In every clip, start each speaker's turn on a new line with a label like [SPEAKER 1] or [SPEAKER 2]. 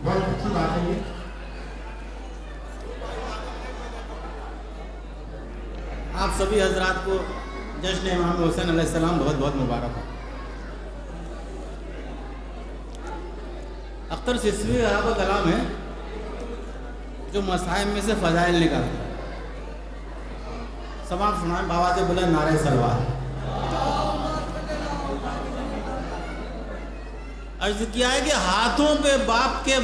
[SPEAKER 1] بہت اچھی بات ہے یہ. آپ سبھی حضرات کو جشن امام حسین علیہ السلام بہت بہت مبارک ہو. اختر سسوی کا کلام ہے جو مصائب میں سے فضائل نکالتا ہے. سماعت سنائیں بآواز بلند نعرہ سلوات. عرض کیا ہے کہ ہاتھوں پہ باپ کے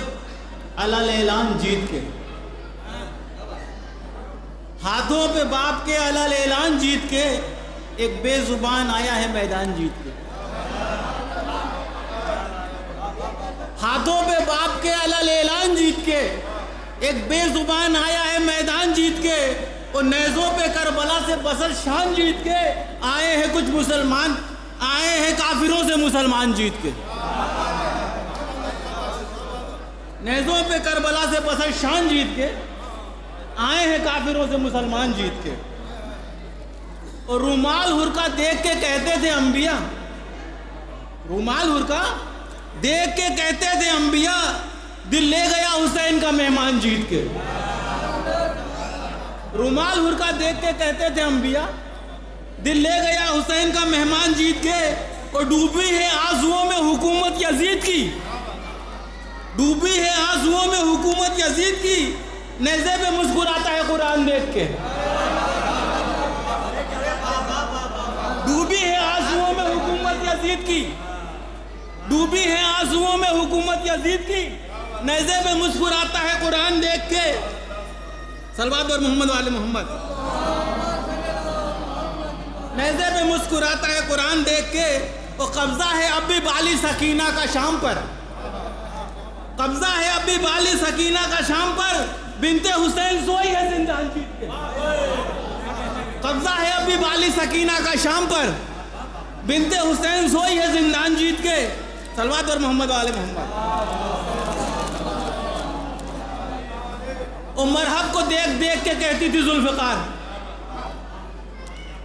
[SPEAKER 1] علل اعلان جیت کے، ہاتھوں پہ باپ کے علل اعلان جیت کے ایک بے زبان آیا ہے میدان جیت کے. ہاتھوں پہ باپ کے علل اعلان جیت کے ایک بے زبان آیا ہے میدان جیت کے، اور نیزوں پہ کربلا سے بسر شان جیت کے آئے ہیں کچھ مسلمان، آئے ہیں کافروں سے مسلمان جیت کے. نیزوں پہ کربلا سے بسر شان جیت کے آئے ہیں کافروں سے مسلمان جیت کے. اور رومال ہرکا دیکھ کے کہتے تھے انبیاء، رومال ہرکا دیکھ کے کہتے تھے انبیاء، دل لے گیا حسین کا مہمان جیت کے. رومال ہرکا دیکھ کے کہتے تھے انبیاء، دل لے گیا حسین کا مہمان جیت کے. اور ڈوبی ہے آنسوؤں میں حکومت یزید کی، ڈوبی ہے آنسوؤں میں حکومت یزید کی، نیزے پہ مسکراتا ہے قرآن دیکھ کے. ڈوبی ہے آنسوؤں میں حکومت یزید کی، ڈوبی ہے آنسوؤں میں حکومت یزید کی، نیزے پہ مسکراتا ہے قرآن دیکھ کے. صلوات اور محمد والے محمد. نیزے پہ مسکراتا ہے قرآن دیکھ کے. وہ قبضہ ہے اب بھی بالی سکینہ کا شام پر، قبضہ ہے اب بھی بالی سکینہ کا شام پر، بنت حسین سوئی ہے زندان جیت کے. قبضہ ہے اب بھی بالی سکینہ کا شام پر، بنت حسین سوئی ہے زندان جیت کے. صلوات اور محمد والے محمد. اور مرحب کو دیکھ دیکھ کے کہتی تھی ذوالفقار،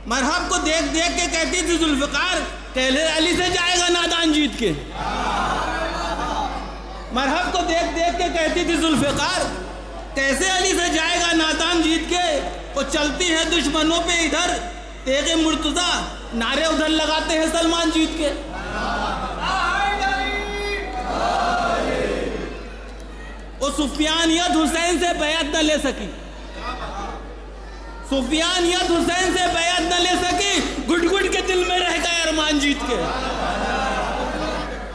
[SPEAKER 1] مرحب کو دیکھ دیکھ کے کہتی تھی ذوالفقار، کیسے علی سے جائے گا نادان جیت کے. مرحب کو دیکھ دیکھ کے کہتی تھی ذوالفقار، کیسے علی سے جائے گا نادان جیت کے. وہ چلتی ہے دشمنوں پہ ادھر تیغ مرتضی، نعرے ادھر لگاتے ہیں سلمان جیت کے. وہ سفیانیت حسین سے بیعت نہ لے سکی، سفیانیت حسین سے بیعت نہ لے سکی، گھٹ گھٹ کے دل میں رہ گئے ارمان جیت کے.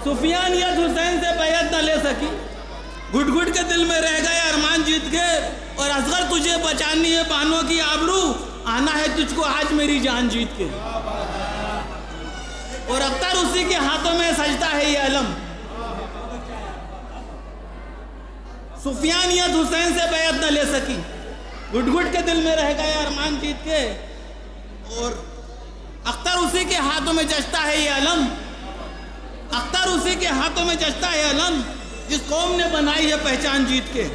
[SPEAKER 1] سفیانیت حسین سے بیعت نہ لے سکی، گھٹ گھٹ کے دل میں رہ گئے ارمان جیت کے. اور اصغر تجھے بچانی ہے بانوں کی آبرو، آنا ہے تجھ کو آج میری جان جیت کے. اور اختر اسی کے ہاتھوں میں سجدہ ہے یہ علم. سفیانیت حسین سے بیعت نہ لے سکی، گھٹ گھٹ کے دل میں رہ گئے ارمان جیت کے. اور اختر اسی کے ہاتھوں میں جچتا ہے یہ علم، اختر اسی کے ہاتھوں میں جچتا ہے علم، جس قوم نے بنائی ہے پہچان جیت کے.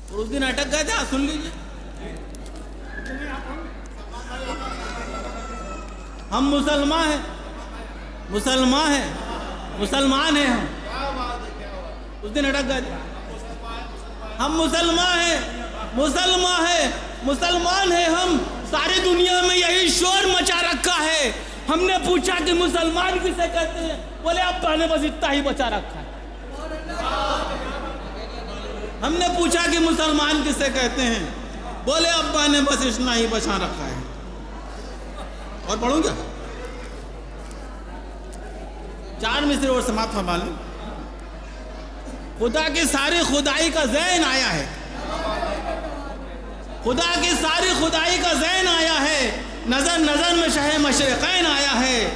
[SPEAKER 1] اور اس دن اٹک گئے تھے، سن لیجیے. ہم مسلمان ہیں، مسلمان ہیں، مسلمان ہیں ہم. اس دن اٹک گئے تھے. ہم مسلمان ہیں، مسلمان ہیں، مسلمان ہیں ہم. ساری دنیا میں یہی شور مچا رکھا ہے. ہم نے پوچھا کہ مسلمان کسے کہتے ہیں، بولے ابا نے بس اتنا ہی بچا رکھا ہے. ہم نے پوچھا کہ مسلمان کسے کہتے ہیں، بولے ابا نے بس اتنا ہی بچا رکھا ہے. اور پڑھوں گا 4 مصرے اور سماعت فرما لیں. خدا کی ساری خدائی کا ذہن آیا ہے، خدا کی ساری خدائی کا ذہن آیا ہے، نظر نظر میں شہ مشرقین آیا ہے.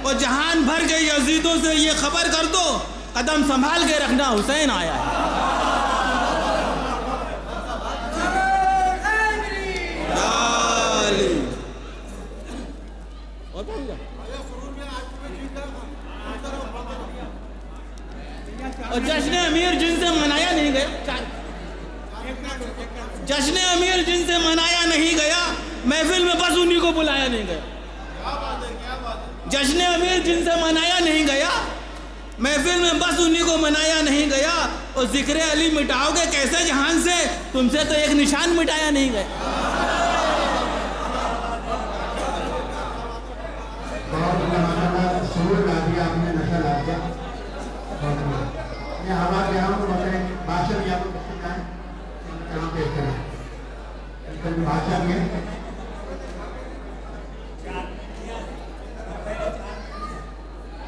[SPEAKER 1] اور جہان بھر کے یزیدوں سے یہ خبر کر دو، قدم سنبھال کے رکھنا حسین آیا ہے. اور جشن امیر جن سے منایا نہیں گیا، جشن امیر جن سے منایا نہیں گیا، محفل میں بس انہی کو بلایا نہیں گیا. جشن امیر جن سے منایا نہیں گیا، محفل میں بس انہی کو منایا نہیں گیا، اور ذکر علی مٹاؤ گے کیسے جہان سے، تم سے تو ایک نشان مٹایا نہیں گیا۔
[SPEAKER 2] سرور لا دیا آپ نے، نشہ لا دیا۔ میں آواز دے رہا ہوں، بادشاہ بھی آپ کو پسند آئے کہاں پیش کریں، بادشاہ بھی ہے۔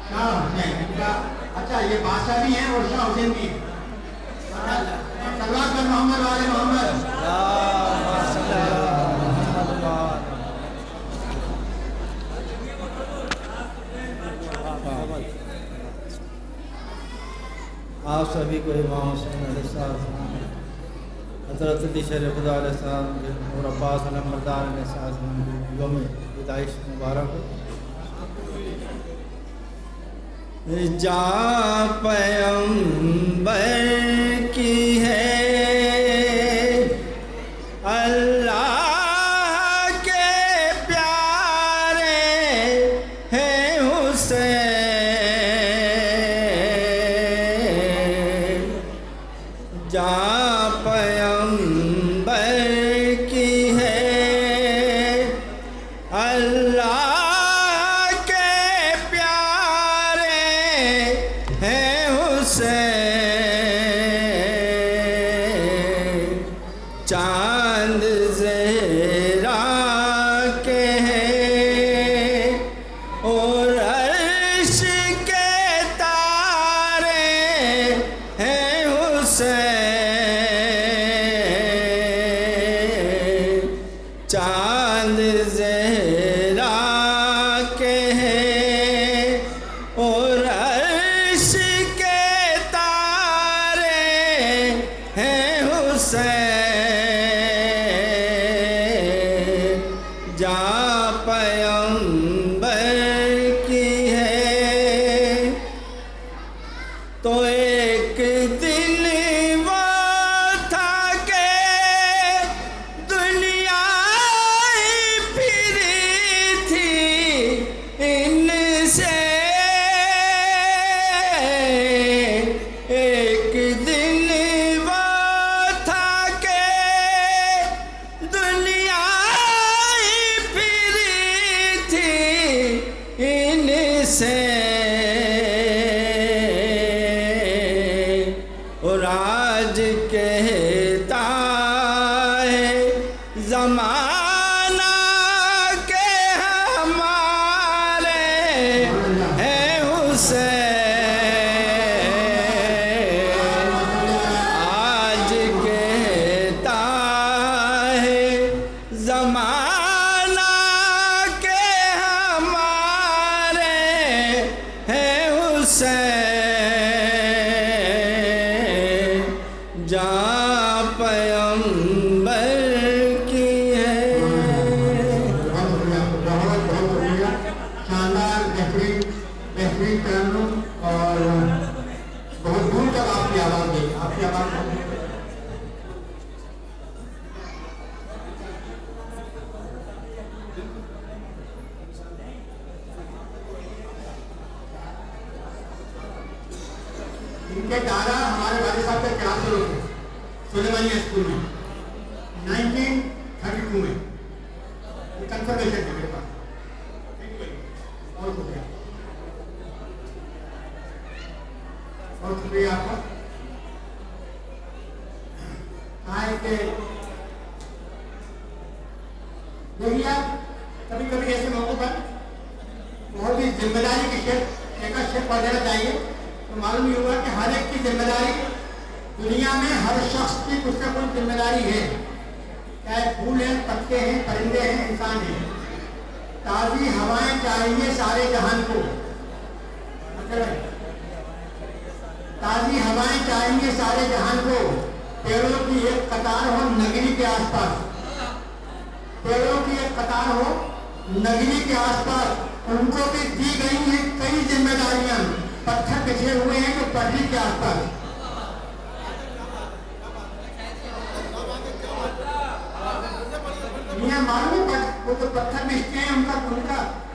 [SPEAKER 2] شاہ حسین، اچھا یہ بادشاہ بھی ہیں اور شاہ حسین بھی ہیں۔ صلوات پر محمد والے محمد۔
[SPEAKER 3] آپ سبھی کو امام حسین علیہ السلام، حضرت علی شریف خدا علیہ السلام اور عباس علم مردان علیہ السلام یوم پیدائش مبارک ہو۔ جہاں پیغمبر کی ہے اللہ کے پیارے ہیں حسین، جہاں پیغمبر کی ہے اللہ چاند زہرا کے ہیں اور عرش کے تارے ہیں حسین، چاند زہرا کے ہیں اور عرش کے تارے ہیں حسین، جہاں پیغمبر کی ہے تو ایک دن وہ تھا کہ دنیا ہی پھری تھی ان سے، ایک دن وہ تھا کہ دنیا ہی پھری تھی ان سے، اور آج کہتا ہے زمانہ کہ ہمارے ہیں حسین، آج کہتا ہے زمانہ کہ ہمارے ہیں حسین، جہاں پیغمبر کی ہے۔
[SPEAKER 2] بہت شکریہ، شاندار بہترین ترنم اور بہت دور تک آپ کی آواز گئی، آپ کی آواز بہت دور تک۔ ان کے دارہ ہمارے والد صاحب کا کلاس شروع تھے سلیمانیہ اسکول میں 1932 میں، کنفرمیشن ہے میرے پاس۔ بہت شکریہ، بہت شکریہ آپ کا۔ کہا ہے کہ دیکھیے آپ کبھی کبھی ایسے موقع پر بہت ہی ذمہ داری کی شیپ پڑ جانا چاہیے، تو معلوم یہ ہوا کہ ہر ایک کی ذمہ داری، دنیا میں ہر شخص کی کچھ نہ کچھ ذمہ داری ہے، چاہے پھول ہیں، پتے ہیں، پرندے ہیں، انسان ہیں۔ تازی ہوائیں چاہیے سارے جہان کو، تازی ہوائیں چاہیے سارے جہان کو، پیڑوں کی ایک قطار ہو نگری کے آس پاس، پیڑوں کی ایک قطار ہو نگری کے آس پاس، ان کو بھی دی گئی ہیں کئی ذمہ داریاں، پتھر بچھے ہوئے ہیں جو پٹری کے آس پاس۔ معلوم ہے وہ جو پتھر بچتے ہیں ان کا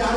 [SPEAKER 2] 4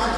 [SPEAKER 2] 8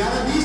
[SPEAKER 2] 11:20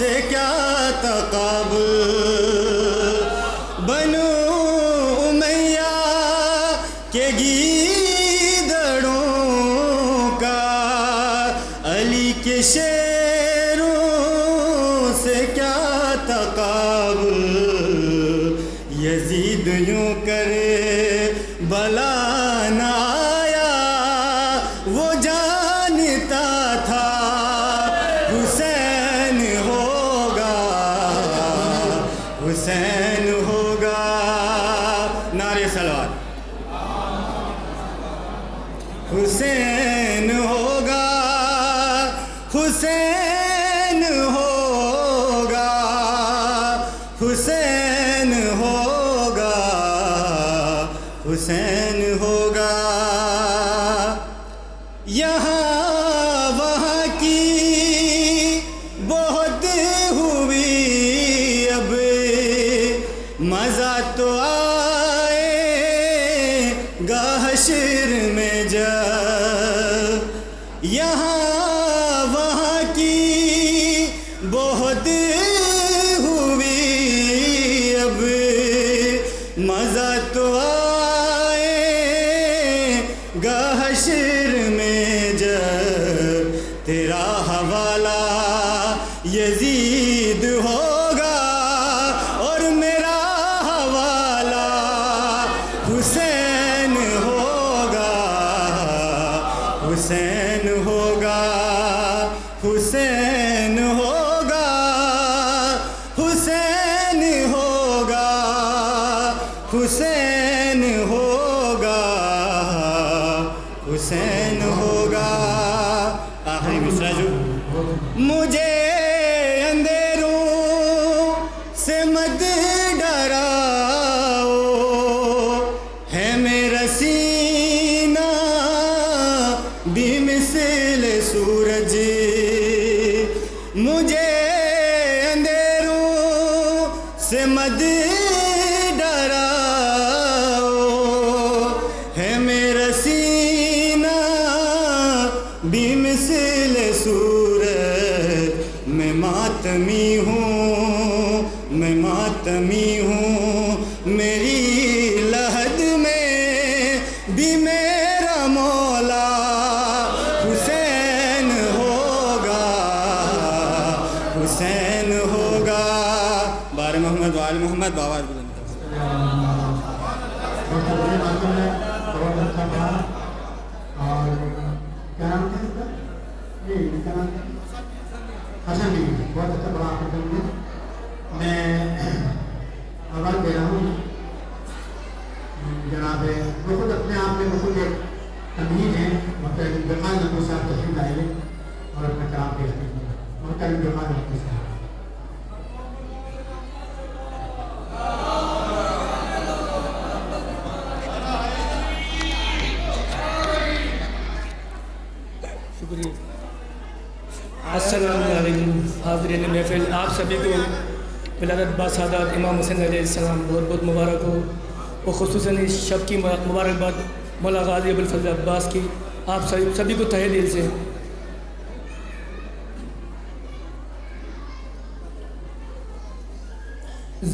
[SPEAKER 3] سے کیا تقابل، بنو امیہ کے گیدڑوں کا علی کے شیروں سے کیا تقابل، یزید یوں کرے بلا نہ آیا وہ جانتا تھا حسین ہوگا، حسین ہوگا، نعرہ صلوات، حسین ہوگا، حسین ہوگا، حسین ہوگا، حسین ہوگا، یہاں وہاں کی بہت ہوئی اب مزہ تو آئے گا حشر میں جب، یہاں وہاں کی بہت ہوئی اب مزہ تو آئے گا حشر میں جب، تیرا حوالہ یزید ہوگا اور میرا حوالہ حسین ہوگا، حسین ہوگا، حسین ہوگا، حسین ہوگا، حسین ہوگا، حسین ہوگا، آخری مصرع جو، مجھے اندھیروں سے مت ڈراؤ، ہے میرا سینہ بھی مثل سورج، مجھے اندھیروں سے مت ڈراؤ، ہے میرا سینہ بھی مثل سورج، میں ماتمی ہوں، میں ماتمی ہوں، میری لحد میں بھی میرا مولا حسین ہوگا، حسین ہوگا، بار محمد وآل محمد باوار بلند۔
[SPEAKER 2] بہت بڑی باتیں ہیں، بہت اچھا کہا، اور کیا نام تھا اس کا؟ یہ کیا نام تھا؟ حسن بھی بہت اچھا بڑا حسن بھی، میں آواز دے رہا ہوں جناب، وہ خود اپنے آپ میں وہ خود ایک تمہید ہیں، محترم بقال نقوی صاحب تشریف لائے اور اپنا کلام پیش کریں، محترم بقال نقوی صاحب۔
[SPEAKER 4] شکریہ۔ السلام علیکم حاضرین محفل، آپ سبھی کو ولادت با سعادت امام حسین علیہ السلام بہت بہت مبارک ہو، اور خصوصاً اس شب کی مبارکباد مولا غازی ابوالفضل عباس کی آپ سبھی کو تہہ دل سے۔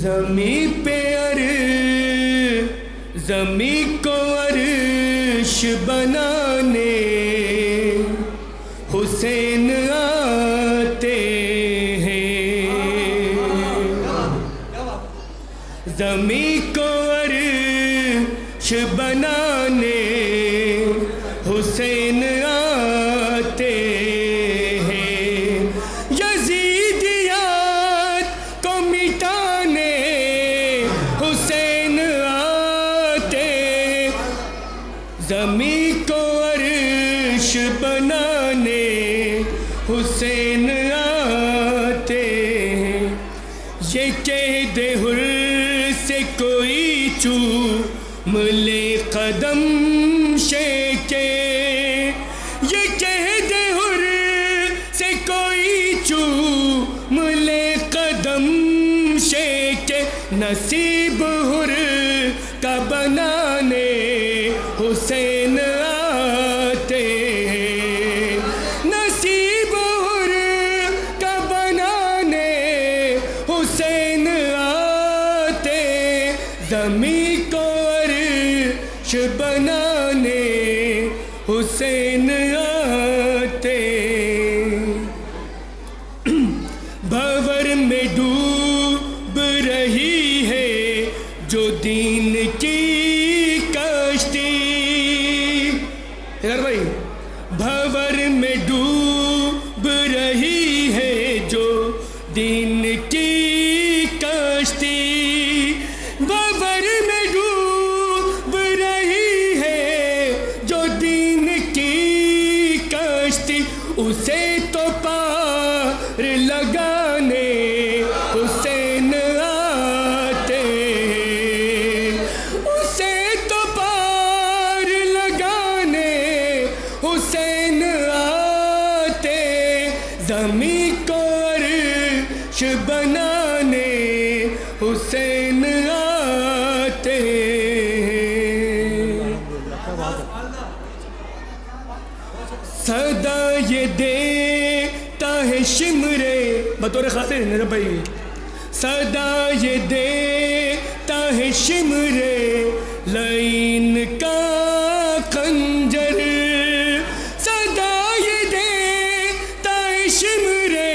[SPEAKER 4] زمیں پہ زمیں کو عرش بنانے حسین آتے ہیں، زمیں کو عرش بنانے حسین آتے ہیں، یزیدیات کو مٹانے حسین آتے، زمیں کو عرش بنانے حسین آتے ہیں، یہ کہہ دے حر سے کوئی چوم لے قدم شیکے، یہ کہہ دے حر سے کوئی چوم لے قدم شیکے، نصیب حر کا بنانے حسین آتے ہیں، نصیب حر کا بنانے زمیں کو عرش بنانے حسین آتے، بھور میں ڈوب رہی ہے جو دین کی کشتی، یار بھائی، بھور میں ڈوب رہی ہے جو دین کی کشتی، بھور میں ڈوب رہی ہے جو دین کی کشتی، اسے تو پار لگانے حسین آتے، اسے تو پار لگانے حسین آتے، زمیں کو عرش بنانے حسین آتے۔ صدا یہ دیتا ہے شمرے، بطور خاطر میرا بھائی، صدا یہ دیتا ہے شمرے لعین کا خنجر، صدا یہ دیتا ہے شمرے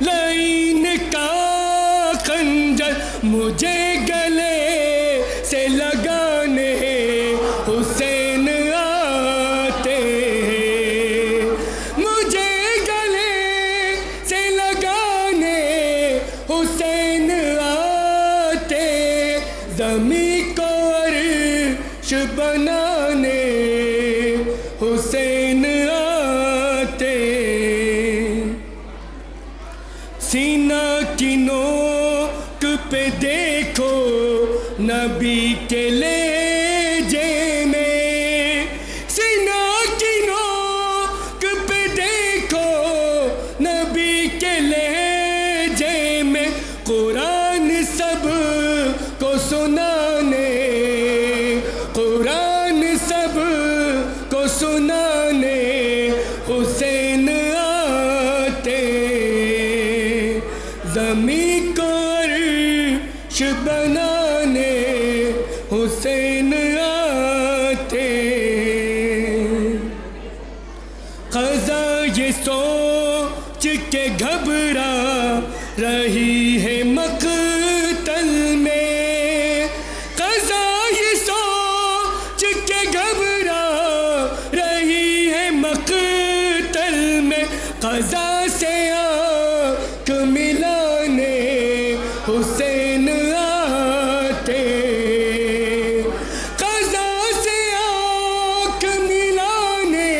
[SPEAKER 4] لعین کا خنجر، مجھے گلے سے لگانے حسین آتے، مجھے گلے سے لگانے حسین آتے، زمیں کو عرش بنانے حسین آتے، سینہ کی نوک پہ دیکھو نبی کے لہجے میں، سینہ کی نوک پہ دیکھو نبی کے لہجے میں، قرآن سب کو سنانے، قرآن سب کو سنانے حسین آتے، زمیں کو عرش بنانے حسین آتے، قضا یہ سوچ کے گھبرا رہی ہے مقتل میں، قضا یہ سوچ کے گھبرا رہی ہے مقتل میں، قضا سے آنکھ ملانے حسین آتے، قضا سے آنکھ ملانے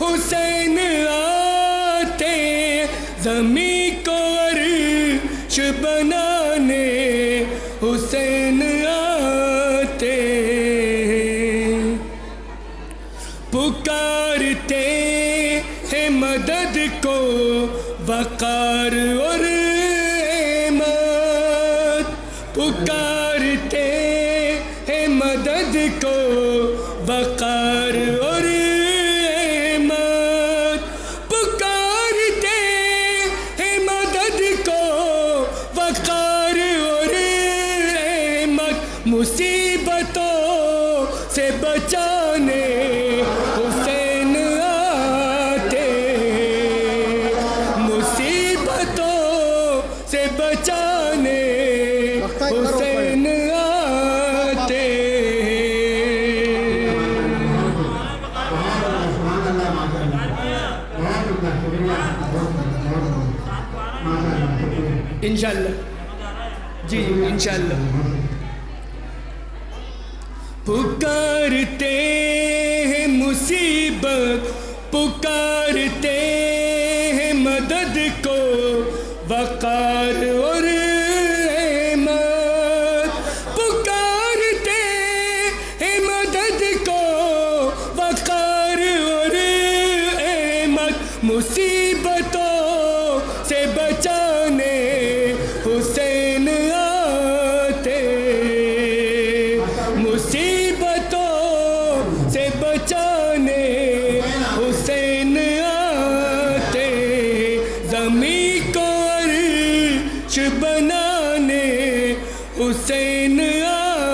[SPEAKER 4] حسین آتے، زمیں کو عرش بنانے حسین آتے، پکارتے ہیں مدد کو وقار اور احمد، پکارتے ہیں مدد کو وقار اور احمد، پکارتے ہیں مدد کو وقار اور احمد، مصیبتوں سے بچانے حسین آتے، مصیبتوں سے بچانے حسین آتے، انشاءاللہ جی انشاءاللہ، پکارتے ہیں مصیبت، پکارتے ہیں مدد کو وقار اور احمد، پکارتے ہیں مدد کو وقار اور احمد، مصیبتوں سے بچانے حسین آتے، مصیبتوں سے بچانے حسین آتے، زمیں کو عرش بنانے حسین آتے۔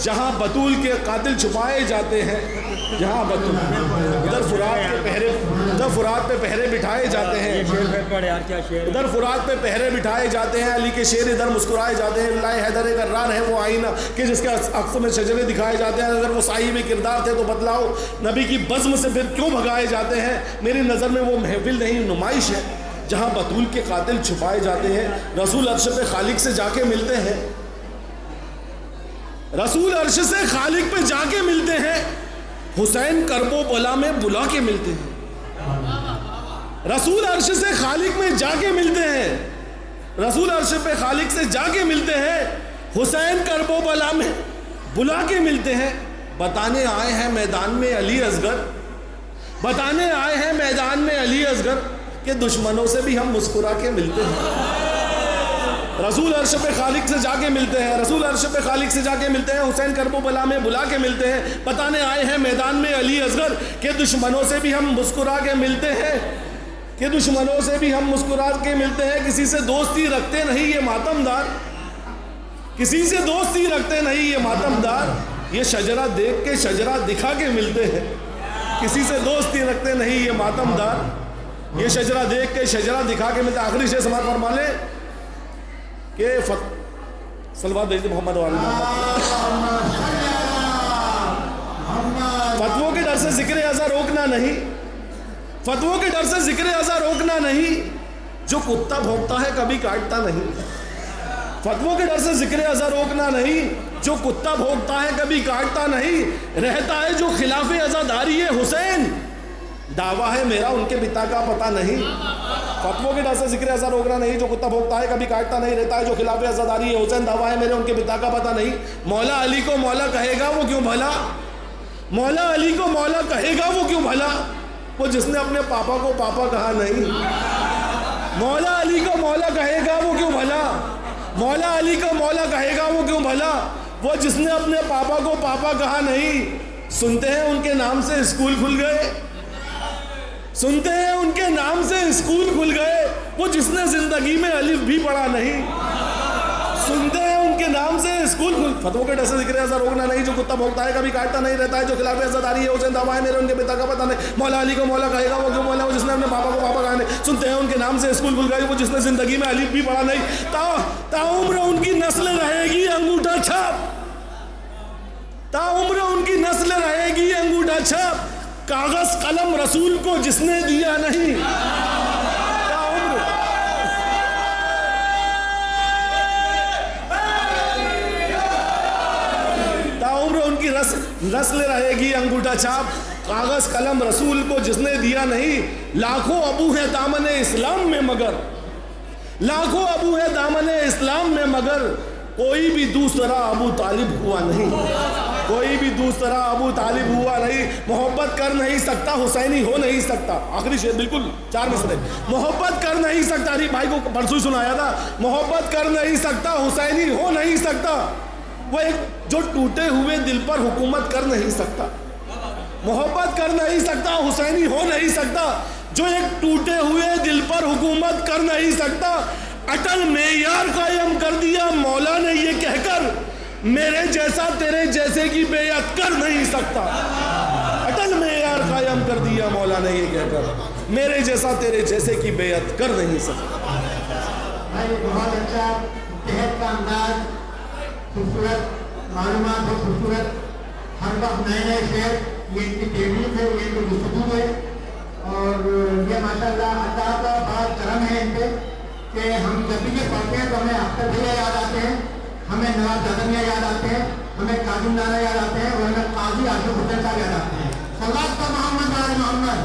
[SPEAKER 5] جہاں بطول کے قاتل چھپائے جاتے ہیں، جہاں بطول ادھر فرات پہ پہرے بٹھائے جاتے ہیں، ادھر فرات پہ پہرے بٹھائے جاتے ہیں، علی کے شیر ادھر مسکرائے جاتے ہیں، اللہ حیدر کرار ہے وہ آئینہ کہ جس کے عکس میں شجرے دکھائے جاتے ہیں، اگر وہ صاحب کردار تھے تو بتلاؤ نبی کی بزم سے پھر کیوں بھگائے جاتے ہیں؟ میری نظر میں وہ محفل نہیں، نمائش ہے جہاں بطول کے قاتل چھپائے جاتے ہیں، رسول عرش پہ خالق سے جا کے ملتے ہیں، رسول عرش سے خالق پہ جا کے ملتے ہیں، حسین کرب و بلا میں بلا کے ملتے ہیں، رسول عرش سے خالق میں جا کے ملتے ہیں، رسول عرش پہ خالق سے جا کے ملتے ہیں، حسین کرب و بلا میں بلا کے ملتے ہیں، بتانے آئے ہیں میدان میں علی اصغر، بتانے آئے ہیں میدان میں علی اصغر کہ دشمنوں سے بھی ہم مسکرا کے ملتے ہیں، رسول عرش پہ خالق سے جا کے ملتے ہیں، رسول عرش پہ خالق سے جا کے ملتے ہیں، حسین کرب و بلا میں بلا کے ملتے ہیں، بتانے آئے ہیں میدان میں علی اصغر کہ دشمنوں سے بھی ہم مسکرا کے ملتے ہیں، کہ دشمنوں سے بھی ہم مسکرا کے ملتے ہیں، کسی سے دوستی رکھتے نہیں یہ ماتم دار، کسی سے دوستی رکھتے نہیں یہ ماتم دار، یہ شجرہ دیکھ کے شجرہ دکھا کے ملتے ہیں، کسی سے دوستی رکھتے نہیں یہ ماتم دار، یہ شجرہ دیکھ کے شجرہ دکھا کے ملتے ہیں۔ آخری شعر سماعت فرما لیں کہ صلوات بھیج محمد والی فتووں کے ڈر سے ذکر ازا روکنا نہیں، فتووں کے ڈر سے ذکر ازا روکنا نہیں، جو کتا بھونکتا ہے کبھی کاٹتا نہیں، فتووں کے ڈر سے ذکر ازا روکنا نہیں، جو کتا بھونکتا ہے کبھی کاٹتا نہیں، رہتا ہے جو خلاف ازاداری حسین، دعویٰ ہے میرا ان کے پتا کا پتہ نہیں، فتووں کے ڈر سے ذکر ازا روکنا نہیں، جو کتا بھونکتا ہے کبھی کاٹتا نہیں، رہتا ہے جو خلاف ازاداری حسین، دعویٰ ہے میرے ان کے پتا کا پتہ نہیں، مولا علی کو مولا کہے گا وہ کیوں بھلا، مولا علی کو مولا کہے گا وہ کیوں بھلا، وہ جس نے اپنے پاپا کو پاپا کہا نہیں، مولا علی کو مولا کہے گا وہ کیوں بھلا، مولا علی کو مولا کہے گا وہ کیوں بھلا، وہ جس نے اپنے پاپا کو پاپا کہا نہیں، سنتے ہیں ان کے نام سے اسکول کھل گئے، سنتے ہیں ان کے نام سے اسکول کھل گئے، وہ جس نے زندگی میں الف بھی پڑھا نہیں، سنتے ہیں ان کے نام سے اسکول کھل، فتووں کے ڈر سے ذکر ازا روکنا نہیں، جو کتا بھونکتا ہے کبھی کاٹتا نہیں، رہتا ہے جو خلاف ازاداری ہے حسین، دعویٰ ہے میرے ان کے پتا کا پتہ نہیں، مولا علی کو مولا کہے گا وہ کیوں مولا، وہ جس نے اپنے پاپا کو پاپا کہا نہیں، سنتے ہیں ان کے نام سے اسکول کھل گئے، وہ جس نے زندگی میں الف بھی پڑھا نہیں، تا عمر ان کی نسل رہے گی انگوٹھا چھاپ، تا عمر ان کی نسل رہے گی انگوٹھا چھاپ، کاغذ قلم رسول کو جس نے دیا نہیں، تاعمر ان کی نسل رہے گی انگوٹھا چھاپ، کاغذ قلم رسول کو جس نے دیا نہیں، لاکھوں ابو ہیں دامن اسلام میں مگر، لاکھوں ابو ہیں دامن اسلام میں مگر، کوئی بھی دوسرا ابو طالب ہوا نہیں، کوئی بھی دوسرا ابو طالب ہوا نہیں، محبت کر نہیں سکتا حسینی ہو نہیں سکتا، آخری شعر بالکل 4 مصرے، محبت کر نہیں سکتا، علی بھائی کو پرسوں سنایا تھا، محبت کر نہیں سکتا حسینی ہو نہیں سکتا، وہ ایک جو ٹوٹے ہوئے دل پر حکومت کر نہیں سکتا، محبت کر نہیں سکتا حسینی ہو نہیں سکتا، جو ایک ٹوٹے ہوئے دل پر حکومت کر نہیں سکتا، اٹل معیار قائم کر دیا مولا نے یہ کہہ کر، میرے جیسا تیرے جیسے کی بیعت کر نہیں سکتا، اٹل معیار قائم کر دیا مولا نے یہ کہہ کر، میرے جیسا تیرے جیسے کی بیعت کر نہیں سکتا۔
[SPEAKER 2] بھائی بہت اچھا تحت کا انداز، خوبصورت معلومات اور خوبصورت ہر وقت نئے نئے شعر، یہ ان کی تحریر ہے، یہ ان کی گفتگو ہے، اور یہ ماشاءاللہ اللہ کا بڑا کرم ہے ان پہ کہ ہم جب بھی یہ پڑھتے ہیں تو ہمیں اختر بھیا یاد آتے ہیں، ہمیں نواب زادہ میاں یاد آتے ہیں، ہمیں کاظم نانا یاد آتے ہیں، اور ہمیں قاضی عاشق حسین صاحب یاد آتے ہیں۔ صلوات پر محمد وعلی محمد۔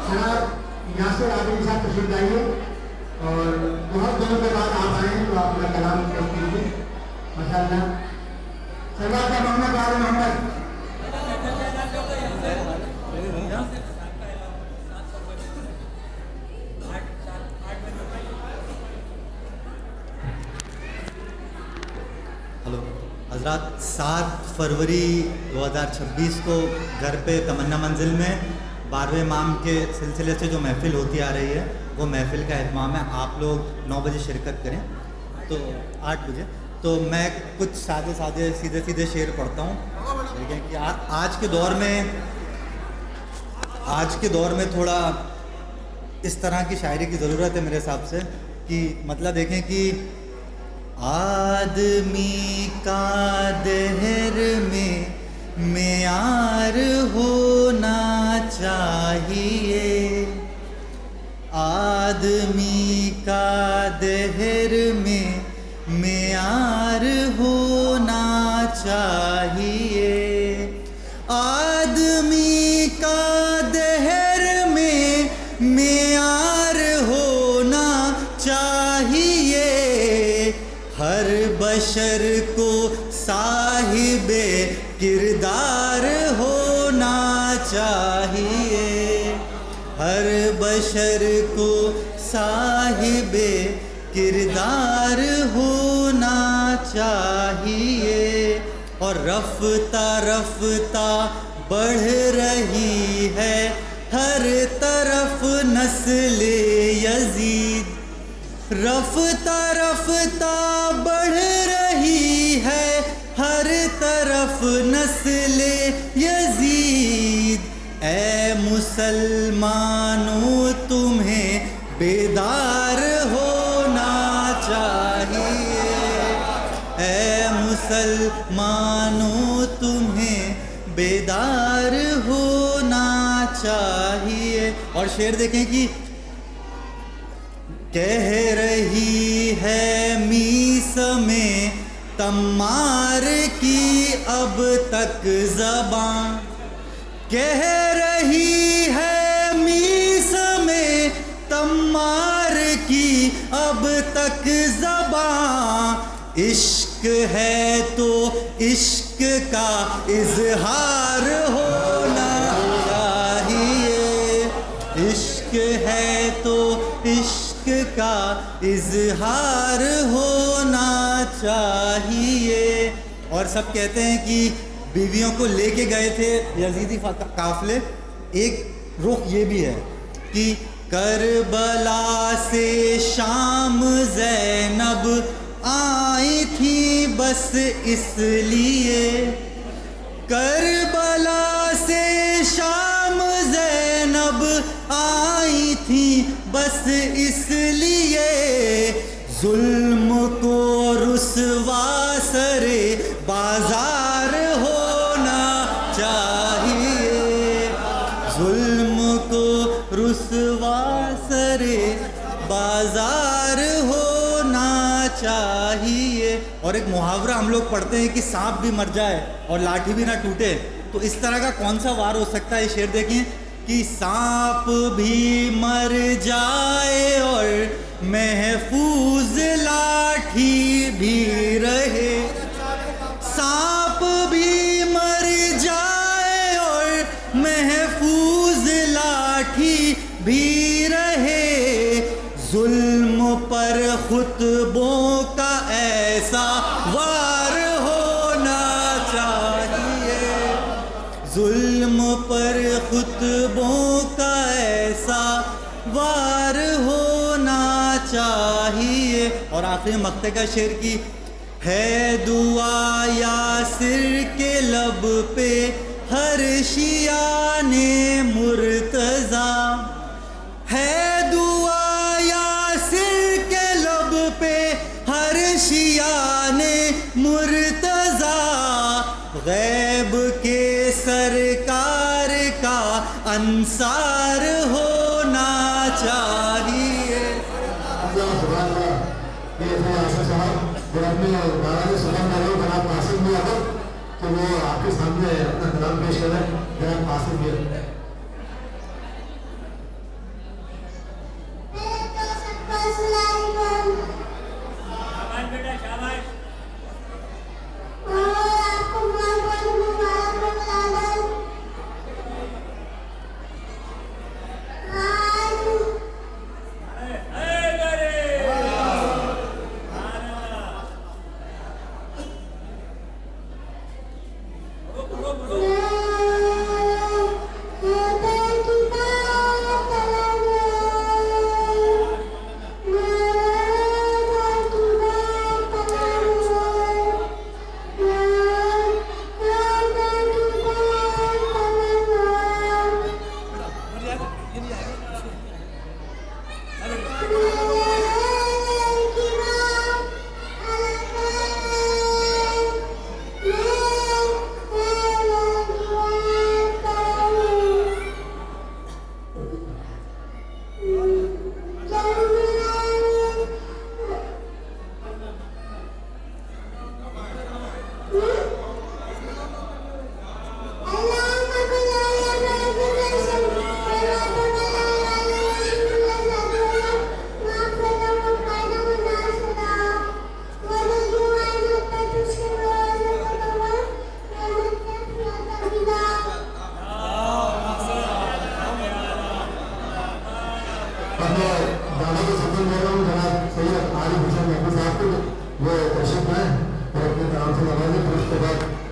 [SPEAKER 2] جناب یاسر عابدی صاحب تشریف لائیے، اور بہت دنوں کے بعد آپ آئے ہیں تو آپ اپنا کلام پیش کیجیے ماشاءاللہ۔ صلوات پر محمد وعلی محمد۔
[SPEAKER 6] ہلو حضرات، 7 فروری 2026 کو گھر پہ تمنا منزل میں 12ویں امام کے سلسلے سے جو محفل ہوتی آ رہی ہے، وہ محفل کا اہتمام ہے، آپ لوگ 9 بجے شرکت کریں، تو 8 بجے تو میں کچھ سادے سیدھے شعر پڑھتا ہوں. دیکھیں کہ آج کے دور میں تھوڑا اس طرح کی شاعری کی ضرورت ہے میرے حساب سے. کہ مطلب دیکھیں کہ آدمی کا دہر میں معیار ہونا چاہیے. آدمی کا دہر میں معیار ہونا چاہیے. آدمی کا دہر میں معیار ہونا چاہیے. ہر بشر کو صاحب کردار ہونا چاہیے. ہر بشر کو صاحب کردار ہونا چاہیے. اور رفتہ رفتہ بڑھ رہی ہے ہر طرف نسل یزید. رفتہ رفتہ بڑھ رہی ہے ہر طرف نسل یزید. اے مسلمانوں تمہیں بیدار ہونا چاہیے. اے مسلمانوں تمہیں بیدار ہونا چاہیے. اور شعر دیکھیں کہ کہہ رہی ہے میثم تمار کی اب تک زبان. کہہ رہی ہے میثم تمار کی اب تک زبان. عشق ہے تو عشق کا اظہار ہونا چاہیے. عشق ہے تو عشق کا اظہار ہونا چاہیے. اور سب کہتے ہیں کہ بیویوں کو لے کے گئے تھے یزیدی قافلے. ایک رخ یہ بھی ہے کہ کربلا سے شام زینب آئی تھی بس اس لیے. کربلا سے شام زینب آئی تھی بس اس لیے. ظلم کو رسوا سر بازار ہونا چاہیے. ظلم کو رسوا سر بازار ہونا چاہیے. اور ایک محاورہ ہم لوگ پڑھتے ہیں کہ سانپ بھی مر جائے اور لاٹھی بھی نہ ٹوٹے. تو اس طرح کا کون سا وار ہو سکتا ہے؟ یہ شعر دیکھیں کہ سانپ بھی مر جائے اور محفوظ لاٹھی بھی رہے. سانپ بھی مر جائے اور محفوظ لاٹھی بھی رہے. ظلم پر خطبوں کا ایسا وار ہونا چاہیے. ظلم پر خطبوں کا ایسا وار ہونا چاہیے. اور آخری مقطع کا شعر کی ہے دعا یاسر کے لب پہ ہر شیعہ نے مرتضیٰ. ہے دعا یاسر کے لب پہ ہر شیعہ نے مرتضیٰ. غیب کے سرکار کا انصار ہونا چاہیے.
[SPEAKER 2] تو وہ آپ کے سامنے اپنا کلام پیش کریں. جناب قاسم بھی
[SPEAKER 7] Oh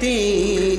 [SPEAKER 8] 3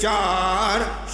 [SPEAKER 8] 4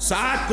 [SPEAKER 8] 7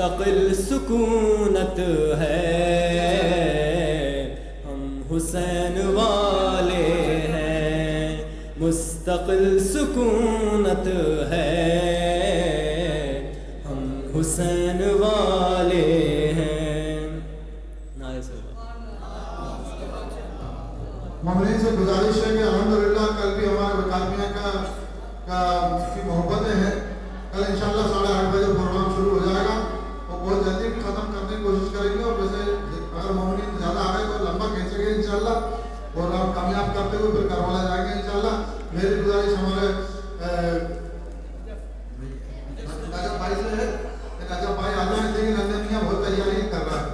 [SPEAKER 9] مستقل سکونت ہے، ہم حسین والے ہیں، مستقل سکونت ہے، ہم حسین والے ہیں۔ نعرہ
[SPEAKER 10] ممنون سے گزارش ہے کہ الحمدللہ کل بھی ہمارے وکالمیہ کی محبتیں ہیں، کل انشاءاللہ 8:30 بجے پروگرام شروع ہو جائے گا اور بہت جلدی بھی ختم کرنے کی کوشش کریں گے، اور ویسے اگر ممنون زیادہ آ گئے تو لمبا کھینچیں گے انشاءاللہ، اور آپ کامیاب کرتے ہوئے پھر کروالا جائیں گے انشاءاللہ۔ میری گزارش ہمارے راجہ بھائی سے ہے کہ راجہ بھائی آ جائیں، لیکن نندے میاں بہت تیاری کر رہا ہے۔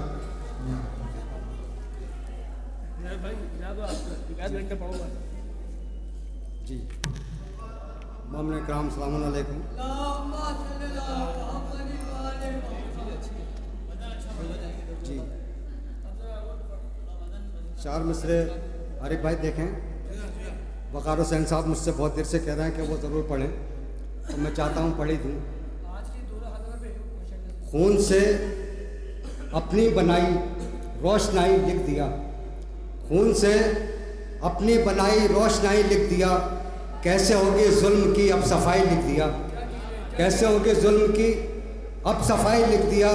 [SPEAKER 11] جی مومن کرام السلام علیکم۔ جی 4 مصرے عارف بھائی دیکھیں، وقار حسین صاحب مجھ سے بہت دیر سے کہہ رہے ہیں کہ وہ ضرور پڑھیں، تو میں چاہتا ہوں پڑھی دوں۔ خون سے اپنی بنائی روشنائی لکھ دیا، خون سے اپنی بنائی روشنائی لکھ دیا، کیسے ہوگی ظلم کی اب صفائی لکھ دیا، کیسے ہوگی ظلم کی اب صفائی لکھ دیا۔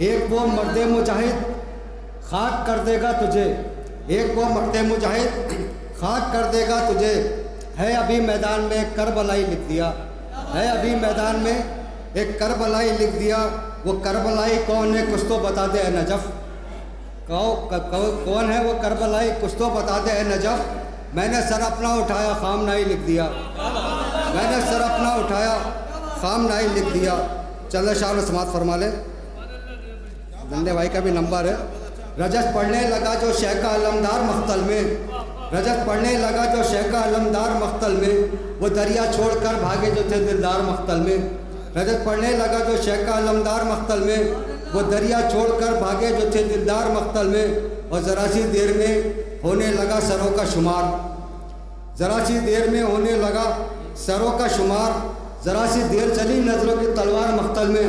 [SPEAKER 11] ایک وہ مرد مجاہد خاک کر دے گا تجھے، ایک وہ مرد مجاہد خاک کر دے گا تجھے، ہے ابھی میدان میں کربلائی لکھ دیا، ہے ابھی میدان میں ایک کربلائی لکھ دیا۔ وہ کربلائی کون ہے کچھ تو بتا دے اے نجف، کون ہے وہ کربلائی کچھ تو بتا دے اے نجف، میں نے سر اپنا اٹھایا خام نائی لکھ دیا، میں نے سر اپنا اٹھایا خام نائی لکھ دیا۔ چلے شاہ نے سماعت فرما لے، دندے بھائی کا بھی نمبر ہے۔ رجت پڑھنے لگا جو شیخ کا علمدار مختل میں، رجت پڑھنے لگا جو شیخ کا علمدار مختل میں، وہ دریا چھوڑ کر بھاگے جو تھے دلدار مختل میں، رجت پڑھنے لگا جو شیخ کا علمدار مختل میں، وہ دریا چھوڑ کر بھاگے جو تھے دلدار مختل میں، اور ذرا سی دیر میں ہونے لگا سروں کا شمار، ذرا سی دیر میں ہونے لگا سروں کا شمار، ذرا سی دیر چلی نظروں کی تلوار مختل میں،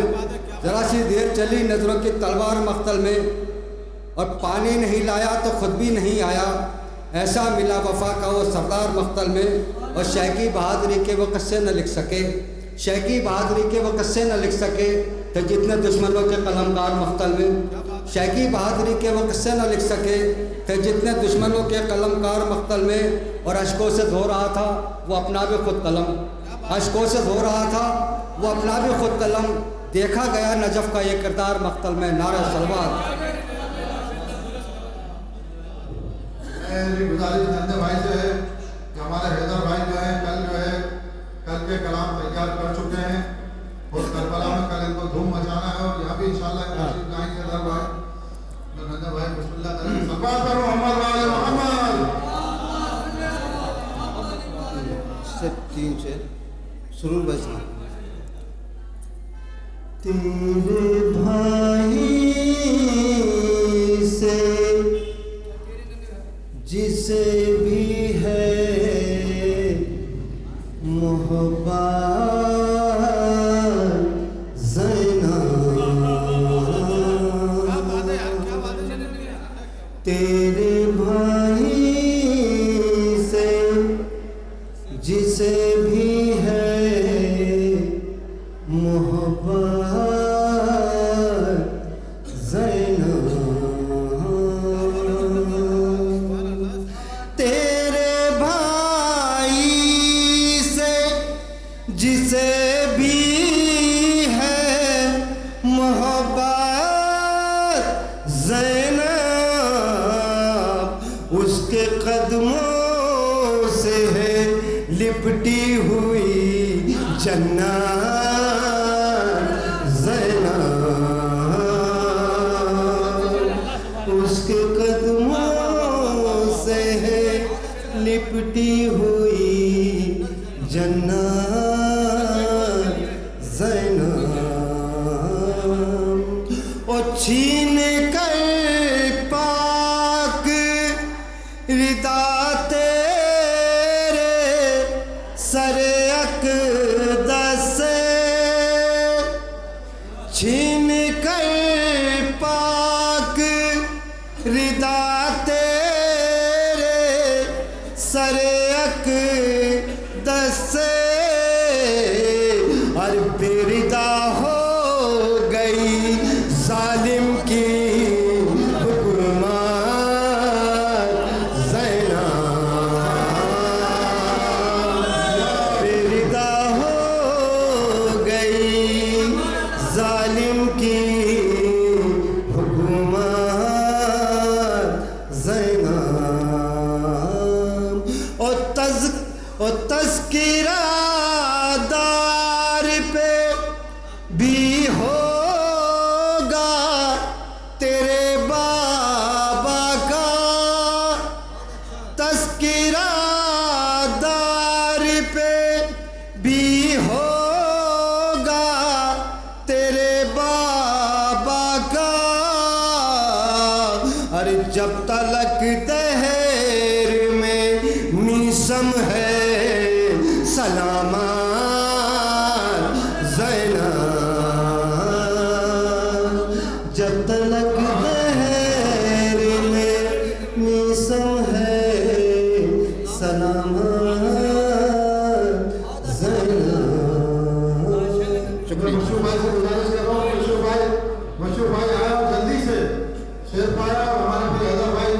[SPEAKER 11] ذرا سی دیر چلی نظروں کی تلوار مختل میں، اور پانی نہیں لایا تو خود بھی نہیں آیا، ایسا ملا وفا کا وہ سردار مختل میں، اور شیخی بہادری کے وہ قصے نہ لکھ سکے، شیخی بہادری کے وہ قصے نہ لکھ سکے، تو جتنے دشمنوں کے قلمکار مختل میں، شیخی بہادری کے وہ قصے نہ لکھ سکے، کہ جتنے دشمنوں کے قلمکار مختل میں، اور اشکوں سے دھو رہا تھا وہ اپنا بھی خود قلم، اشکوں سے دھو رہا تھا وہ اپنا بھی خود قلم، دیکھا گیا نجف کا یہ کردار مختل میں۔ نعرہ سلوات۔
[SPEAKER 10] میری گزارش نندے بھائی سے ہے کہ ہمارے حیدر بھائی جو ہیں کل کے کلام تیار کر چکے ہیں، اور کربلا میں کل ان کو دھوم مچانا ہے، اور یہاں بھی انشاءاللہ تشریف لائیں گے حیدر بھائی۔ تو نندے بھائی بسم اللہ تعالی صلوات پر محمد وعلی محمد۔
[SPEAKER 11] سے 3 سے سرور بسنا۔
[SPEAKER 9] تیرے بھائی سے جسے بھی ہے محبت زینب، تیرے بھائی سے جسے بھی ہے محبت زینب، تیرے بھائی سے جسے بھی ہے محبت زینب، اس کے قدموں سے ہے لپٹی ہوئی جنت زینب، اس کے قدموں سے ہے لپٹی ہوئی جنت زینب، اور چھین کر پاک ردا تیرے سر اقدس سے، چھین کر ردا ہو گئی ظالم کی حکومت زینب پہ ردا ہو گئی ظالم کی حکومت زینب اور تذکرہ دار پہ بھی ہوگا تیرے بابا کا تذکرہ دار پہ بھی ہوگا تیرے بابا کا ارے جب تلک دہر میں میسم ہے سلامات زینب جب تلک دہر میں میسم ہے سلامات زینب
[SPEAKER 10] مشہور بھائی سے گزارش کر رہا ہوں، مشہور بھائی آیا اور جلدی سے شیر پایا اور ہمارے پھر حیدر بھائی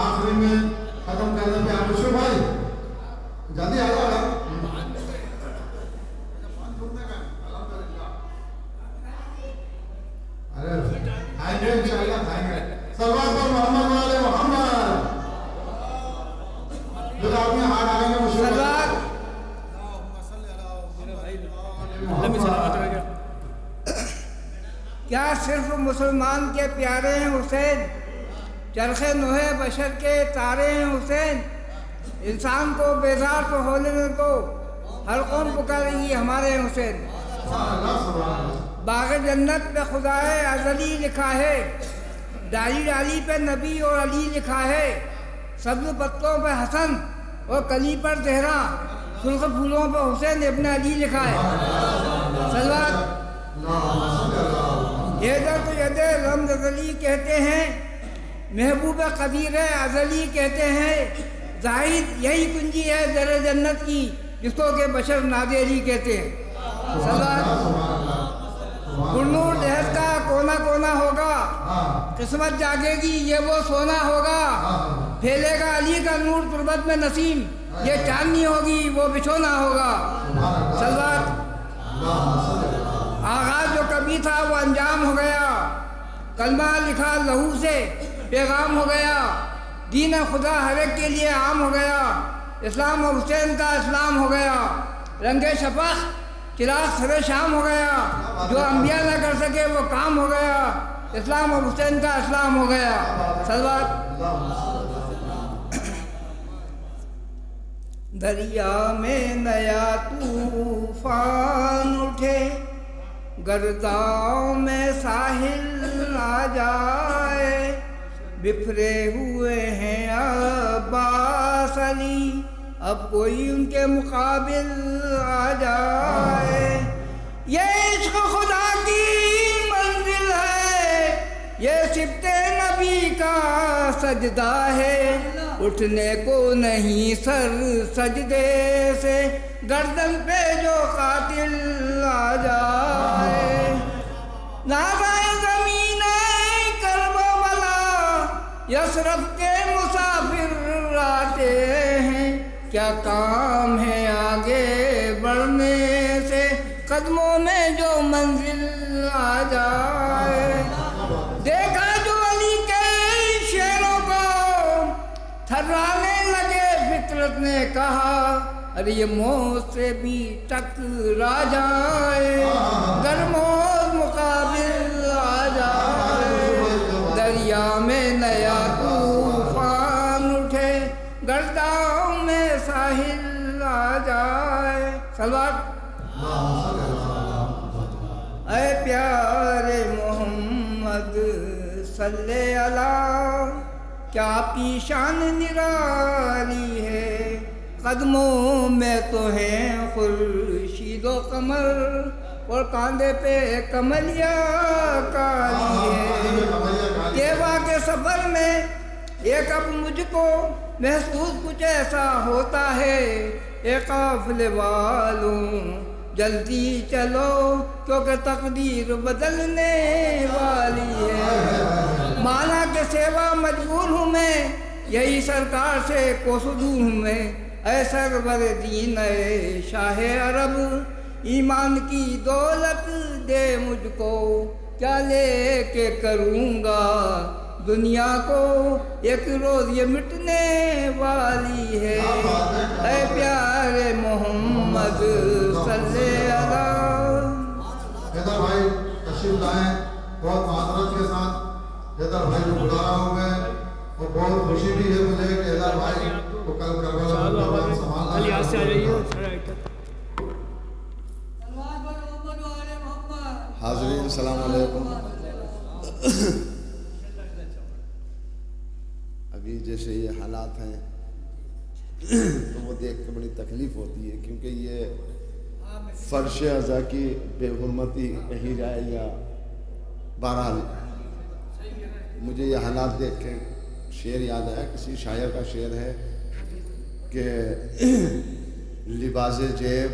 [SPEAKER 10] آخری میں ختم کرنے پہ آپ مشہور بھائی جلدی آ جاؤ یار۔ ارے آئیں گے انشاءاللہ آئیں گے۔ صلوات پر محمد والے محمد جو آپ نے ہاتھ ڈالیں گے مشہور بھائی۔
[SPEAKER 12] کیا صرف مسلمان کے پیارے ہیں حسین؟ چرخ نوح بشر کے تارے ہیں حسین۔ انسان کو بیزار تو ہونے دو، ہر قوم پکارے گی ہمارے حسین۔ باغ جنت پہ خدائے ازلی لکھا ہے، ڈالی ڈالی پہ نبی اور علی لکھا ہے، سبز پتوں پہ حسن اور کلی پر زہرا، سرخ پھولوں پہ حسین ابن علی لکھا ہے۔ صلوات حیدر تو ید رمز ازلی کہتے ہیں، محبوب قدیر ازلی کہتے ہیں، زاہد یہی کنجی ہے در جنت کی جس کو کہ بشر ناد علی کہتے ہیں۔ صلوات پرنور دہر کا کونا کونا ہوگا، قسمت جاگے گی یہ وہ سونا ہوگا، پھیلے گا علی کا نور تربت میں نسیم، یہ چاندنی ہوگی وہ بچھونا ہوگا۔ صلوات آغاز جو کبھی تھا وہ انجام ہو گیا، کلمہ لکھا لہو سے پیغام ہو گیا، دین خدا ہر ایک کے لیے عام ہو گیا، اسلام اور حسین کا اسلام ہو گیا، رنگ شفق چراغ سر شام ہو گیا، جو انبیاء نہ کر سکے وہ کام ہو گیا، اسلام اور حسین کا اسلام ہو گیا۔ صلوات دریا میں نیا طوفان اٹھے، گرداؤں میں ساحل آ جائے، بفرے ہوئے ہیں عباس علی، اب کوئی ان کے مقابل آ جائے، یہ عشق خدا کی منزل ہے، یہ صفت نبی کا سجدہ ہے، اٹھنے کو نہیں سر سجدے سے، گردن پہ جو قاتل آ جائے، نازائے زمین کرب و بلا، یثرب کے مسافر آتے ہیں، کیا کام ہے آگے بڑھنے سے، قدموں میں جو منزل آ جائے، دیکھا جو علی کے شعروں کو تھرانے لگے، فطرت نے کہا ارے یہ موت سے بھی ٹکرا جائے، گر موت مقابل آ جائے، دریا میں نیا طوفان اٹھے، گرداؤں میں ساحل آ جائے۔ صلوات اے پیارے محمد صلی اللہ، کیا آپ کی شان نرالی ہے، قدموں میں تو ہیں خورشید و قمر، اور کاندھے پہ کملیہ کالی ہے، کیوا کے سفر میں ایک اب مجھ کو محسوس کچھ ایسا ہوتا ہے، ایک قافلے والوں جلدی چلو کیونکہ تقدیر بدلنے والی ہے، مانا کہ سیوا مجبور ہوں میں، یہی سرکار سے کوسوں دور ہوں میں، اے سرور دین اے شاہ عرب، ایمان کی دولت دے مجھ کو، کیا لے کے کروں گا دنیا کو، ایک روز یہ مٹنے والی ہے، اے پیارے محمد صلی اللہ۔
[SPEAKER 10] حیدر بھائی تشریف لائیں بہت معذرت کے ساتھ، حیدر بھائی جو گزارا ہو گئے، اور بہت خوشی بھی ہے مجھے کہ حیدر بھائی کو کل کربلا کا پروگرام سنبھالنا ہے۔ حاضرین السلام علیکم۔ ابھی جیسے یہ حالات ہیں تو وہ دیکھ کے بڑی تکلیف ہوتی ہے، کیونکہ یہ فرش اعضا کی بے حرمتی کہی جائے یا بہرحال مجھے یہ حالات دیکھ کے شعر یاد آیا، کسی شاعر کا شعر ہے کہ لباس جیب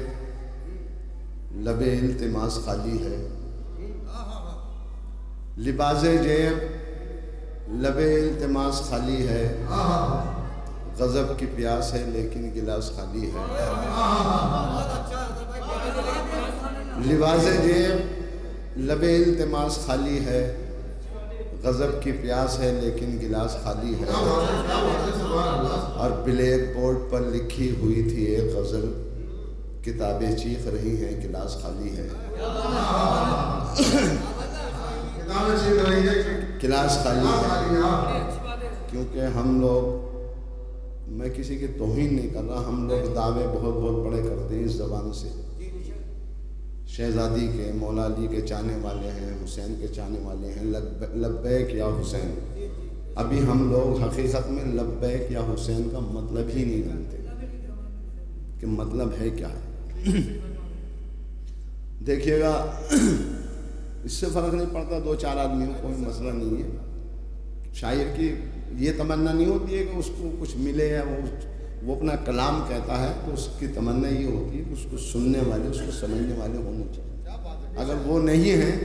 [SPEAKER 10] لب التماس خالی ہے، لباس جیب لب التماس خالی ہے، غضب کی پیاس ہے لیکن گلاس خالی ہے، لباس جیب لب التماس خالی ہے، غضب کی پیاس ہے لیکن گلاس خالی ہے، اور بلیک بورڈ پر لکھی ہوئی تھی ایک غزل، کتابیں چیخ رہی ہیں کلاس خالی ہے، کلاس خالی ہے، کیونکہ ہم لوگ، میں کسی کی توہین نہیں کر رہا، ہم لوگ دعوے بہت بہت بڑے کرتے ہیں اس زبان سے، شہزادی کے، مولا علی کے چاہنے والے ہیں، حسین کے چاہنے والے ہیں، لبیک یا حسین۔ ابھی ہم لوگ حقیقت میں لبیک یا حسین کا مطلب ہی نہیں جانتے کہ مطلب ہے کیا ہے۔ دیکھیے گا اس سے فرق نہیں پڑتا، دو چار آدمیوں، کوئی مسئلہ نہیں ہے۔ شاعر کی یہ تمنا نہیں ہوتی ہے کہ اس کو کچھ ملے، یا وہ اپنا کلام کہتا ہے تو اس کی تمنا یہ ہوتی ہے کہ اس کو سننے والے، اس کو سمجھنے والے ہونے چاہیے۔ اگر وہ نہیں ہیں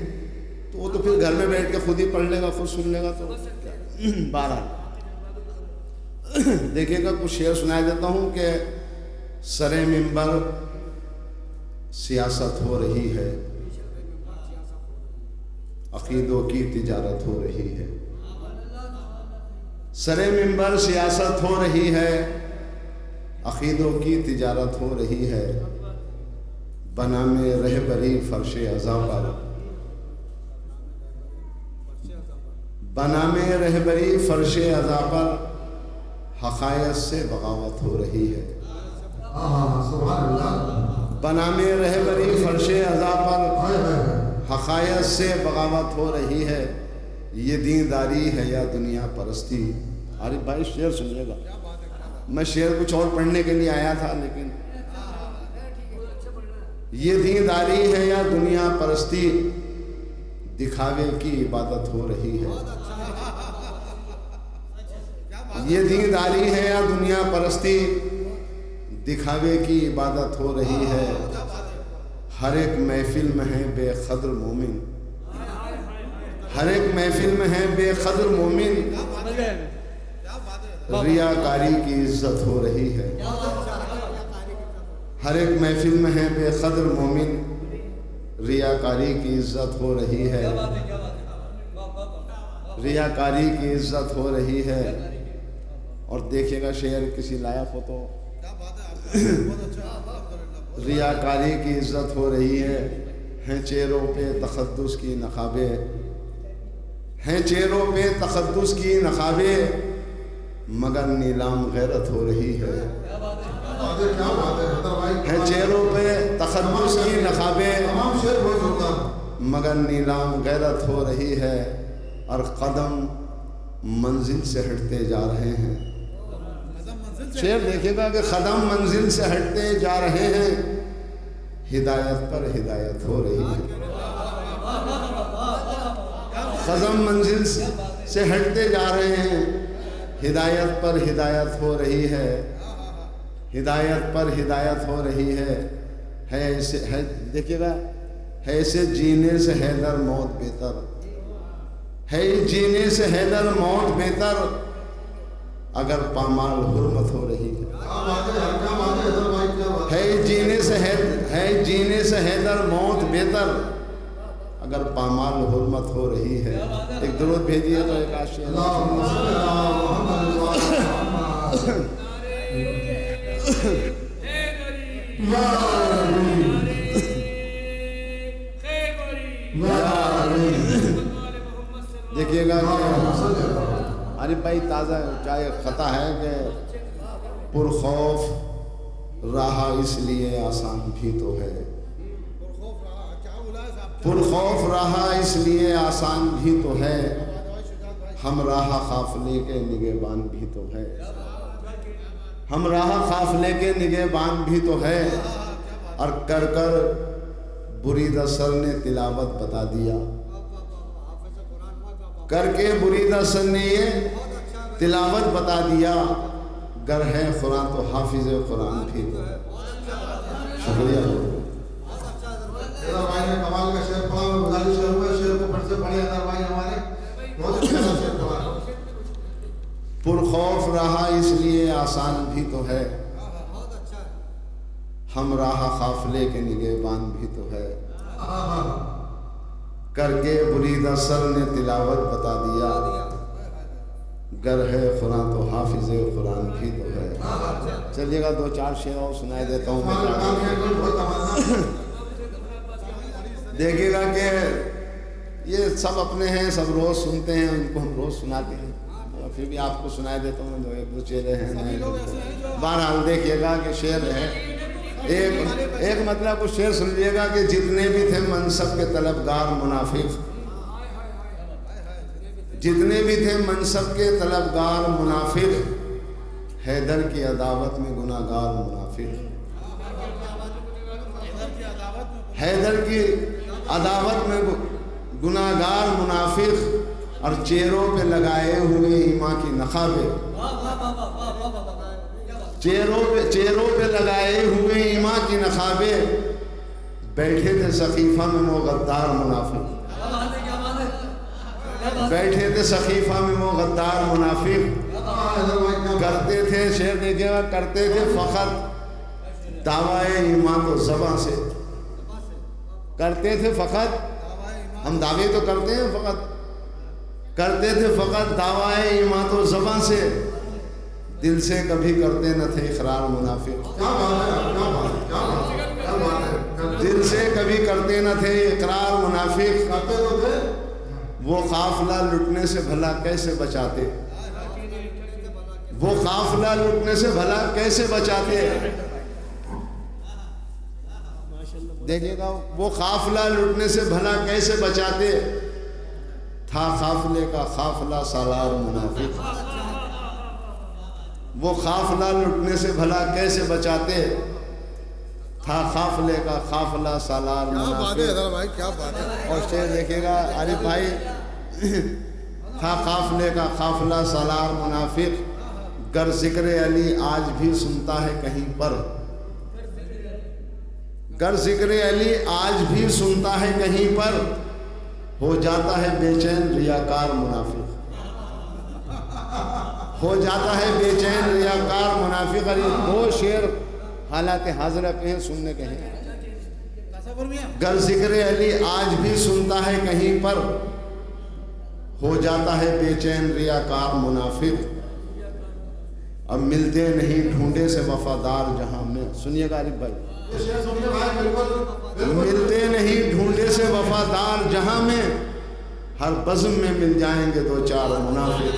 [SPEAKER 10] تو وہ تو پھر گھر میں بیٹھ کے خود ہی پڑھ لے گا، خود سن لے گا، تو بہرحال دیکھیے گا کچھ شعر سنائی دیتا ہوں کہ سر منبر سیاست ہو رہی ہے، عقیدوں کی تجارت ہو رہی ہے، سر منبر سیاست ہو رہی ہے، عقیدوں کی تجارت ہو رہی ہے، بنام رہبری فرش اعضا پر، بنام رہبری فرش اعضا پر حقائق سے بغاوت ہو رہی ہے، بنام رہبری فرش اعضا پر حقائق سے بغاوت ہو رہی ہے، یہ دینداری ہے یا دنیا پرستی۔ عارف بھائی شعر سنیے گا، میں شعر کچھ اور پڑھنے کے لیے آیا تھا، لیکن یہ دینداری ہے یا دنیا پرستی، دکھاوے کی عبادت ہو رہی ہے، یہ دینداری ہے یا دنیا پرستی، دکھاوے کی عبادت ہو رہی ہے، ہر ایک محفل میں ہے بے قدر مومن، ہر ایک محفل میں ہے بے قدر مومن، ریاکاری کی عزت ہو رہی ہے، ہر ایک محفل میں ہے بے قدر مومن، ریاکاری کی عزت ہو رہی ہے، ریاکاری کی عزت ہو رہی ہے۔ اور دیکھیے گا شعر کسی لائق ہو تو، ریاکاری کی عزت ہو رہی ہے، ہیں چہروں پہ تقدس کی نقابیں، ہیں چہروں پہ تقدس کی نقابیں، مگر نیلام غیرت ہو رہی ہے، ہیں چہروں پہ تقدس کی نقابیں، مگر نیلام غیرت ہو رہی ہے، اور قدم منزل سے ہٹتے جا رہے ہیں۔ شعر دیکھیے گا کہ قدم منزل سے ہٹتے جا رہے ہیں، ہدایت پر ہدایت ہو رہی ہے، قدم منزل سے ہٹتے جا رہے ہیں، ہدایت پر ہدایت ہو رہی ہے، ہدایت پر ہدایت ہو رہی ہے،
[SPEAKER 13] ہے اسے ہے دیکھیے گا ہے اسے جینے سے حیدر موت بہتر ہے جینے سے حیدر موت بہتر اگر پامال حرمت ہو رہی ہے جینے سے حیدر موت بہتر اگر پامال حرمت ہو رہی ہے. ایک درود بھیجیے تو ایک عاشق دیکھیے گا عارف بھائی تازہ چاہے خطا ہے کہ پرخوف رہا اس لیے آسان بھی تو ہے پرخوف رہا اس لیے آسان بھی تو ہے ہم راہ قافلے کے نگہبان بھی تو ہے ہم راہ قافلے کے نگہبان بھی تو ہے اور کر بریدہ سر نے تلاوت بتا دیا کر کے بریدہ سر نے یہ تلاوت بتا دیا گر ہے قرآن تو حافظ قرآن بھی تو ہے. شکریہ
[SPEAKER 10] بھائی نے کمال کا شعر پڑھا اور غزالی شعر ہوا شعر کو پڑھ سے پڑھے ادھر بھائی ہمارے بہت اچھا شعر پڑھا.
[SPEAKER 13] پرخوف رہا اس لیے آسان بھی تو ہے ہم راہ قافلے کے نگہبان بھی تو ہے کر کے بریدہ سر نے تلاوت بتا دیا گر ہے قرآن تو حافظ قرآن بھی تو ہے. چلیے گا دو چار شعر اور سنائی دیتا ہوں. دیکھیے گا کہ یہ سب اپنے ہیں سب روز سنتے ہیں ان کو ہم روز سناتے ہیں پھر بھی آپ کو سنائی دیتا ہوں جو ایک دو چہرے ہیں. بہرحال دیکھیے گا کہ شعر ہے ایک مطلب کو شعر سن لیے گا کہ جتنے بھی تھے منصب کے طلبگار منافق جتنے بھی تھے منصب کے طلبگار منافق حیدر کی عداوت میں گناہگار منافق حیدر کی عداوت میں گناہگار منافق اور چہروں پہ لگائے ہوئے ایمان کی نقابیں چہروں پہ لگائے ہوئے ایمان کی نقابیں بیٹھے تھے سقیفہ میں وہ غدار منافق بیٹھے تھے سقیفہ میں وہ غدار منافق کرتے تھے شعر دیکھے گا کرتے تھے فقط دعوی ایمان تو زباں سے کرتے تھے فقط ہم دعوے تو کرتے ہیں فقط کرتے تھے فقط دعوی ایمان تو زباں سے دل سے کبھی کرتے نہ تھے اقرار منافق دل سے کبھی کرتے نہ تھے اقرار منافق وہ قافلہ لٹنے سے بھلا کیسے بچاتے وہ قافلہ لٹنے سے بھلا کیسے بچاتے دیکھیے گا وہ قافلہ لٹنے سے بھلا کیسے بچاتے تھا قافلے کا قافلہ سالار منافق وہ قافلہ لٹنے سے بھلا کیسے بچاتے تھا قافلے کا قافلہ سالار منافق. اور شعر دیکھے گا عارف بھائی تھا قافلے کا قافلہ سالار منافق گر ذکر علی آج بھی سنتا ہے کہیں پر گر ذکر علی آج بھی سنتا ہے کہیں پر ہو جاتا ہے بے چین ریاکار منافق ہو جاتا ہے بے چین ریاکار منافق. دو شعر حالات حاضرہ کے ہیں سننے کے ہیں. گر ذکر علی آج بھی سنتا ہے کہیں پر ہو جاتا ہے بے چین ریاکار منافق اب ملتے نہیں ڈھونڈے سے وفادار جہاں میں. سنیے گا عارف بھائی ملتے نہیں ڈھونڈے سے وفادار جہاں میں ہر بزم میں مل جائیں گے دو چار منافق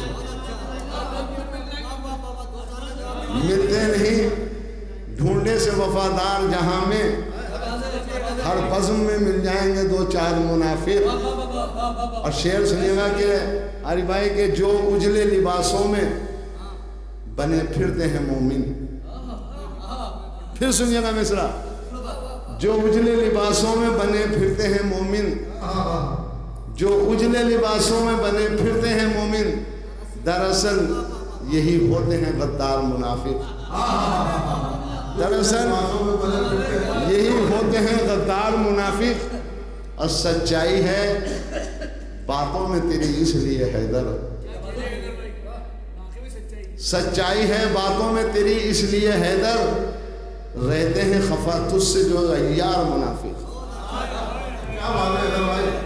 [SPEAKER 13] ملتے نہیں ڈھونڈے سے وفادار جہاں میں ہر بزم میں مل جائیں گے دو چار منافق. اور شعر سنیے گا کہ عارف بھائی کہ جو اجلے لباسوں میں بنے پھرتے ہیں مومن. پھر سنیے گا مصرع جو اجلے لباسوں میں بنے پھرتے ہیں مومن جو اجلے لباسوں میں بنے پھرتے ہیں مومن دراصل یہی ہوتے ہیں غدار منافق. دراصل یہی ہوتے ہیں غدار منافق، اور سچائی ہے باتوں میں تیری اس لیے حیدر، سچائی ہے باتوں میں تیری اس لیے حیدر، رہتے ہیں خفا تجھ سے جو غیار منافق۔
[SPEAKER 10] کیا بات ہے بھائی؟